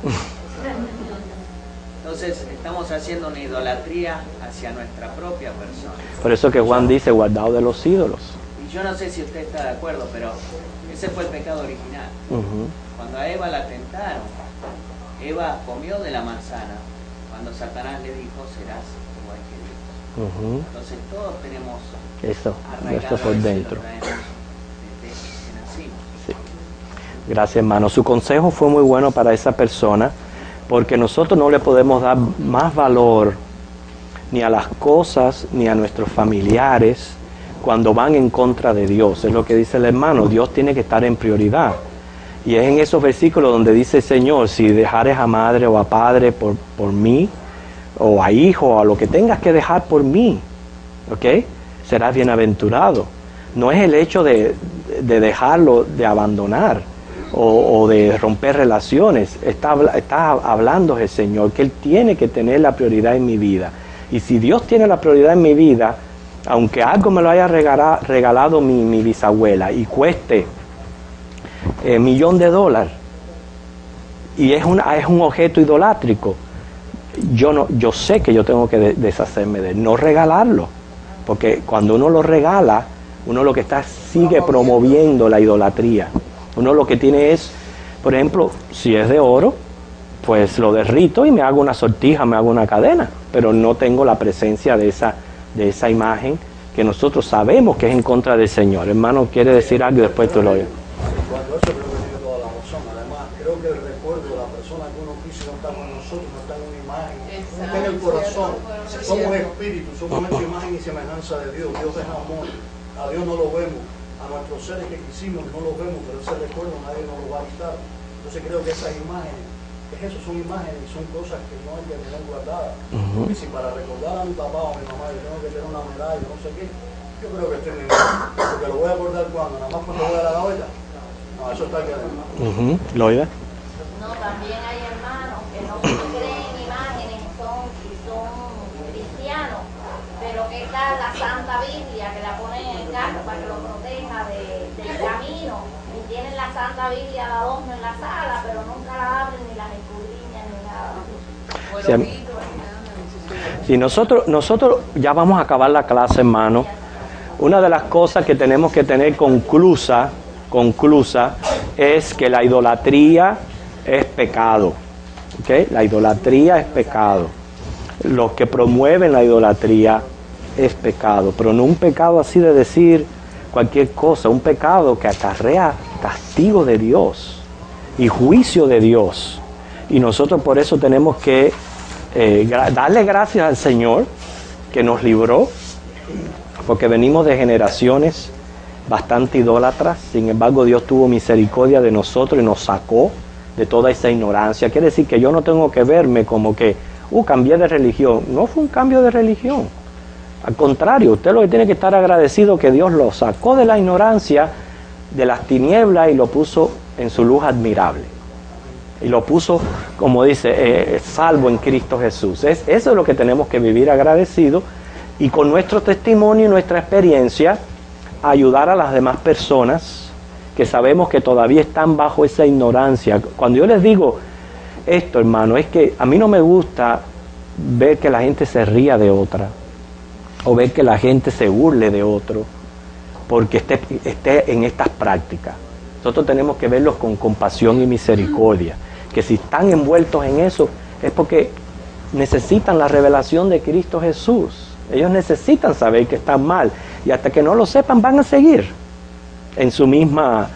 Entonces estamos haciendo una idolatría hacia nuestra propia persona. Por eso que Juan dice, guardado de los ídolos. Y yo no sé si usted está de acuerdo, pero ese fue el pecado original. Cuando a Eva la tentaron, Eva comió de la manzana. Cuando Satanás le dijo, serás igual que Dios. Entonces todos tenemos esto por dentro. Desde que nacimos. Sí. Gracias, hermano. Su consejo fue muy bueno para esa persona, porque nosotros no le podemos dar más valor ni a las cosas ni a nuestros familiares cuando van en contra de Dios. Es lo que dice el hermano, Dios tiene que estar en prioridad. Y es en esos versículos donde dice, Señor, si dejares a madre o a padre por mí, o a hijo, o a lo que tengas que dejar por mí, ¿ok? Serás bienaventurado. No es el hecho de dejarlo, de abandonar, o de romper relaciones. Está hablando el Señor que Él tiene que tener la prioridad en mi vida. Y si Dios tiene la prioridad en mi vida, aunque algo me lo haya regalado mi bisabuela y cueste $1,000,000 y es un objeto idolátrico, yo sé que yo tengo que deshacerme de él, no regalarlo, porque cuando uno lo regala, uno lo que sigue promoviendo la idolatría. Uno lo que tiene es, por ejemplo, si es de oro, pues lo derrito y me hago una sortija, me hago una cadena, pero no tengo la presencia de esa imagen que nosotros sabemos que es en contra del Señor. Hermano, ¿quiere decir algo y después tú lo oyes? Cuando eso creo que tiene toda la razón. Además, creo que el recuerdo de la persona que uno quiso no está con nosotros, no está en una imagen, no está en el corazón. Somos espíritus, somos hecha imagen y semejanza de Dios. Dios es amor. A Dios no lo vemos. A nuestros seres que quisimos no los vemos, pero ese recuerdo nadie nos lo va a quitar. Entonces creo que esas imágenes, son imágenes y son cosas que no hay que tener guardadas. Y si para recordar a mi papá o a mi mamá yo tengo que tener una medalla, no sé qué, yo creo que estoy bien. Porque lo voy a acordar cuando, nada más cuando voy a la gaveta. No, eso está aquí adentro. ¿Loida? No, también hay hermanos que no creen en imágenes y son cristianos, pero que está la Santa Biblia que la ponen en el carro para que lo proteja del camino, y tienen la Santa Biblia de adorno en la sala, pero nunca la abren ni las escudriñan ni nada. Si nosotros ya vamos a acabar la clase, hermano. Una de las cosas que tenemos que tener conclusa es que la idolatría es pecado. ¿Okay? La idolatría es pecado. Los que promueven la idolatría es pecado, pero no un pecado así de decir cualquier cosa, un pecado que acarrea castigo de Dios y juicio de Dios. Y nosotros por eso tenemos que darle gracias al Señor que nos libró, porque venimos de generaciones bastante idólatras. Sin embargo, Dios tuvo misericordia de nosotros y nos sacó de toda esa ignorancia. Quiere decir que yo no tengo que verme como que cambié de religión. No fue un cambio de religión. Al contrario, usted lo que tiene que estar agradecido que Dios lo sacó de la ignorancia, de las tinieblas, y lo puso en su luz admirable. Y lo puso, como dice, salvo en Cristo Jesús. Eso es lo que tenemos que vivir agradecido, y con nuestro testimonio y nuestra experiencia ayudar a las demás personas que sabemos que todavía están bajo esa ignorancia. Cuando yo les digo esto, hermano, es que a mí no me gusta ver que la gente se ría de otra, o ver que la gente se burle de otro, porque esté en estas prácticas. Nosotros tenemos que verlos con compasión y misericordia, que si están envueltos en eso, es porque necesitan la revelación de Cristo Jesús. Ellos necesitan saber que están mal, y hasta que no lo sepan van a seguir en su misma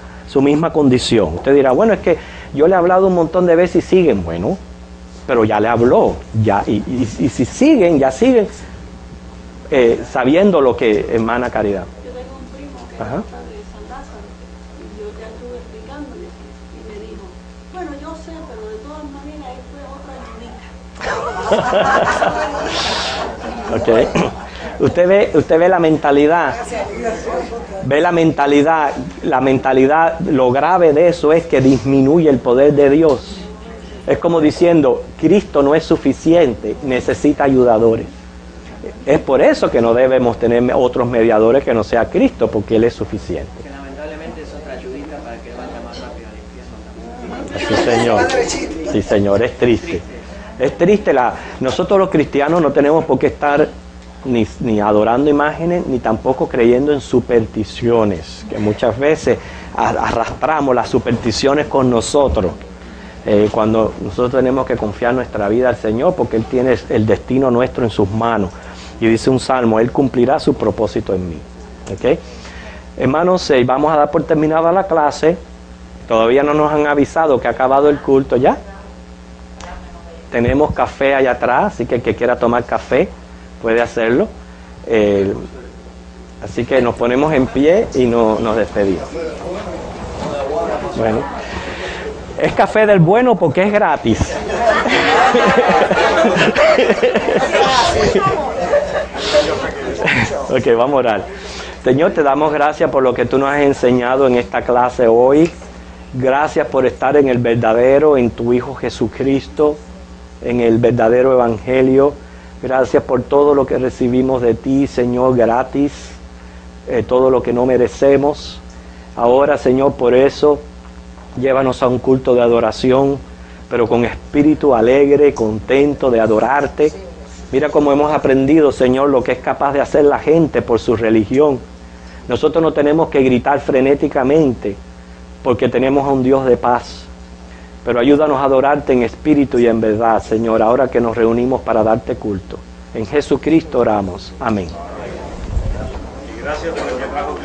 condición. Usted dirá, bueno, es que yo le he hablado un montón de veces y siguen. Bueno, pero ya le habló, ya, y si siguen, ya siguen sabiendo lo que emana caridad. Yo tengo un primo que es de San Lázaro, y yo ya estuve explicándole, y me dijo, bueno, yo sé, pero de todas maneras él fue otra ayudita. Okay. Usted ve la mentalidad, la mentalidad, lo grave de eso es que disminuye el poder de Dios. Es como diciendo, Cristo no es suficiente, necesita ayudadores. Es por eso que no debemos tener otros mediadores que no sea Cristo, porque Él es suficiente. Que lamentablemente es otra ayudita para que vaya más rápido al infierno también. Sí, Señor. Sí, Señor, es triste. Es triste. Nosotros los cristianos no tenemos por qué estar ni adorando imágenes, ni tampoco creyendo en supersticiones, que muchas veces arrastramos las supersticiones con nosotros, cuando nosotros tenemos que confiar nuestra vida al Señor, porque Él tiene el destino nuestro en sus manos. Y dice un salmo, Él cumplirá su propósito en mí. ¿Okay? Hermanos, vamos a dar por terminada la clase. Todavía no nos han avisado que ha acabado el culto ya. Tenemos café allá atrás, así que el que quiera tomar café puede hacerlo. Así que nos ponemos en pie y nos despedimos. Bueno, es café del bueno porque es gratis. Ok, vamos a orar. Señor, te damos gracias por lo que tú nos has enseñado en esta clase hoy. Gracias por estar en el verdadero, en tu Hijo Jesucristo, en el verdadero Evangelio. Gracias por todo lo que recibimos de ti, Señor, gratis, todo lo que no merecemos. Ahora, Señor, por eso, llévanos a un culto de adoración, pero con espíritu alegre, contento de adorarte. Mira cómo hemos aprendido, Señor, lo que es capaz de hacer la gente por su religión. Nosotros no tenemos que gritar frenéticamente, porque tenemos a un Dios de paz. Pero ayúdanos a adorarte en espíritu y en verdad, Señor, ahora que nos reunimos para darte culto. En Jesucristo oramos. Amén. Y gracias por el que trajo